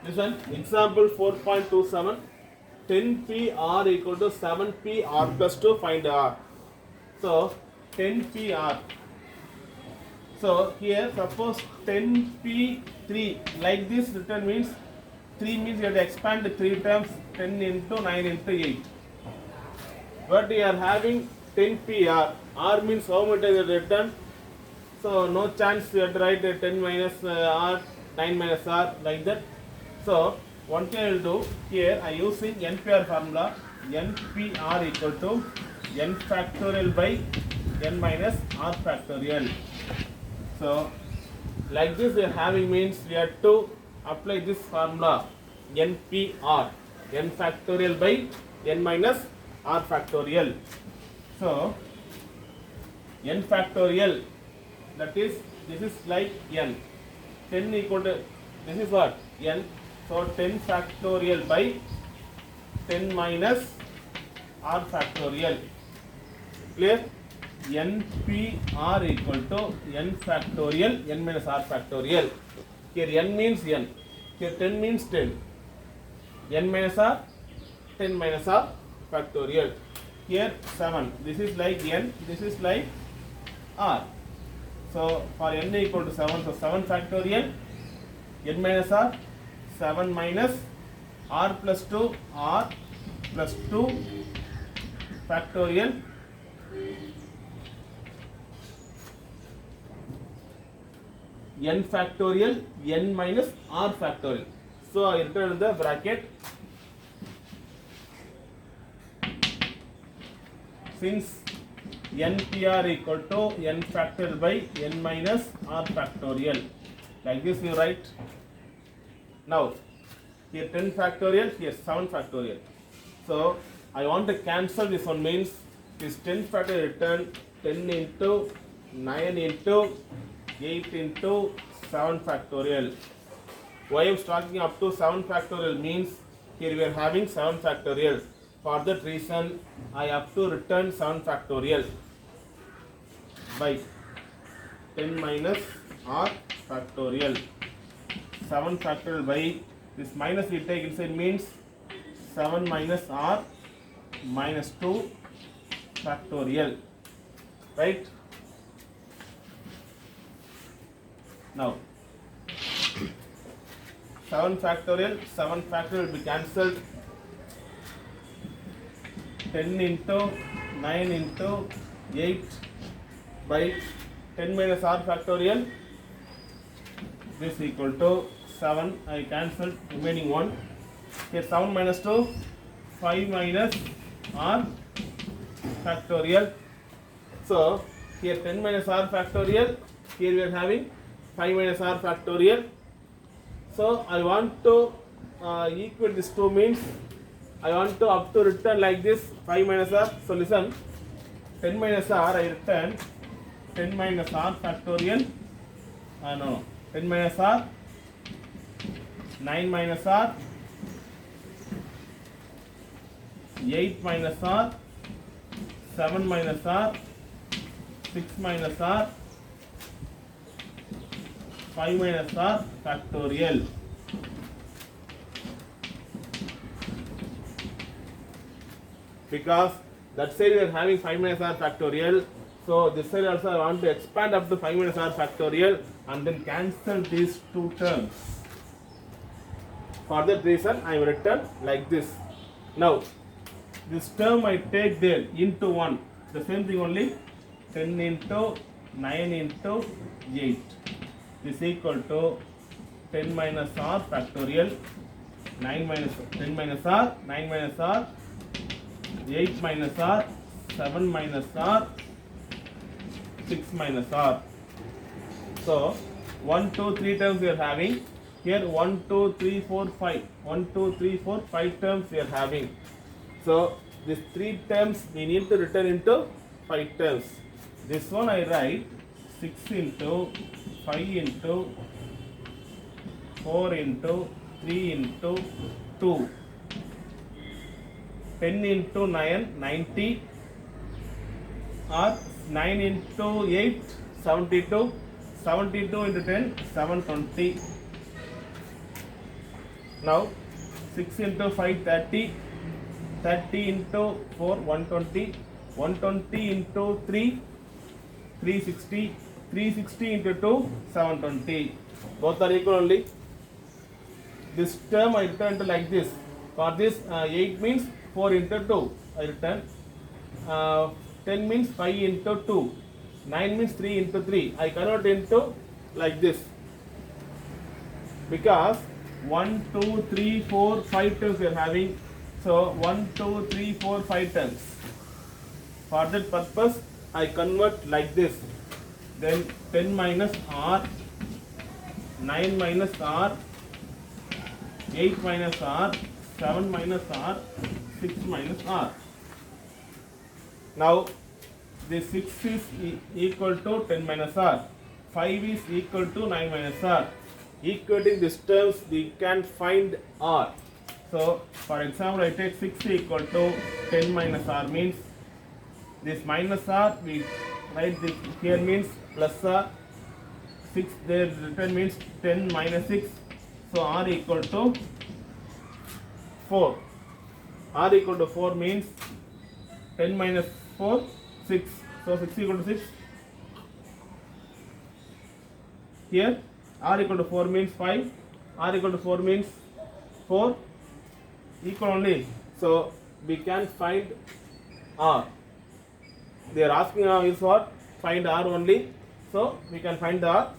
This one, example 4.27, 10p r equal to 7p r plus 2, find r. So, 10p r. So, here suppose 10p 3, like this written means 3 means you have to expand the 3 terms, 10 into 9 into 8. But we are having 10p r. R means how much is written? So, no chance you have to write 10 minus r, 9 minus r, like that. So, one thing I will do here, I using NPR formula, NPR equal to n factorial by n minus r factorial. So, like this we are having means we have to apply this formula, NPR, n factorial by n minus r factorial. So, n factorial, that is, this is like n, 10 equal to, this is what, n. So, 10 factorial by 10 minus r factorial. Clear? NPR equal to n factorial n minus r factorial. Here n means n. Here 10 means 10. n minus r, 10 minus r factorial. Here 7. This is like n. This is like r. So, for n equal to 7, so 7 factorial n minus r, 7 minus r plus 2, r plus 2 factorial n factorial n minus r factorial. So, I enter the bracket. Since NPR equal to n factorial by n minus r factorial, like this you write. Now, here 10 factorial, here 7 factorial. So, I want to cancel this one means this 10 factorial return 10 into 9 into 8 into 7 factorial. Why I am starting up to 7 factorial means here we are having 7 factorial. For that reason, I have to return 7 factorial by 10 minus r factorial. 7 factorial by this minus we take inside means 7 minus r minus 2 factorial, right? Now 7 factorial will be cancelled. 10 into 9 into 8 by 10 minus r factorial, this equal to 7. I cancelled remaining 1. Here 7 minus 2, 5 minus r factorial. So, here 10 minus r factorial, here we are having 5 minus r factorial. So, I want to equate this 2 means I want to up to return like this 5 minus r. So, listen, 10 minus r I return 10 minus r factorial, 10 minus r, 9 minus r, 8 minus r, 7 minus r, 6 minus r, 5 minus r factorial. Because that side we are having 5 minus r factorial, so this side also I want to expand up to 5 minus r factorial and then cancel these 2 terms. For that reason, I will return like this. Now, this term I take there into 1. The same thing only, 10 into 9 into 8 is equal to 10 minus r factorial, 9 minus 10 minus r, 9 minus r, 8 minus r, 7 minus r, 6 minus r. So, 1, 2, 3 terms we are having. Here 1, 2, 3, 4, 5. 1, 2, 3, 4, 5 terms we are having. So, these 3 terms we need to return into 5 terms. This one I write 6 into 5 into 4 into 3 into 2. 10 into 9, 90, or 9 into 8, 72, 72 into 10, 720. Now 6 into 5 30, 30 into 4 120, 120 into 3 360, 360 into 2 720. Both are equal only. This term I returned like this. For this 8 means 4 into 2. I return 10 means 5 into 2. 9 means 3 into 3. I convert into like this. Because 1, 2, 3, 4, 5 terms we are having. So 1, 2, 3, 4, 5 terms. For that purpose, I convert like this. Then 10 minus R, 9 minus R, 8 minus R, 7 minus R, 6 minus R. Now, this 6 is equal to 10 minus R. 5 is equal to 9 minus R. Equating these terms, we can find R. So, for example, I take 6 equal to 10 minus R means this minus R, we write this here means plus R. 6 there written means 10 minus 6. So, R equal to 4. R equal to 4 means 10 minus 4, 6. So, 6 equal to 6. Here, R equal to 4 means 5. R equal to 4 means 4. Equal only. So, we can find R. They are asking now is what? Find R only. So, we can find the R.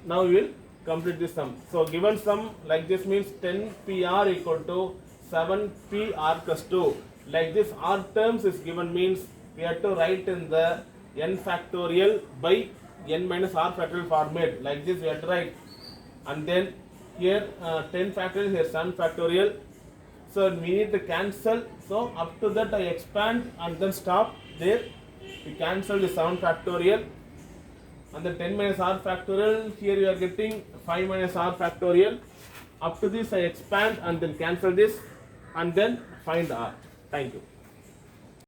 Now, we will complete this sum. So, given sum like this means 10PR equal to 7PR plus 2. Like this R terms is given means we have to write in the n factorial by n minus R factorial format. Like this we have to write. And then here 10 factorial, here 7 factorial. So, we need to cancel. So, up to that I expand and then stop there. We cancel the 7 factorial. And the 10 minus R factorial, here you are getting 5 minus R factorial. Up to this I expand and then cancel this and then find R. Thank you.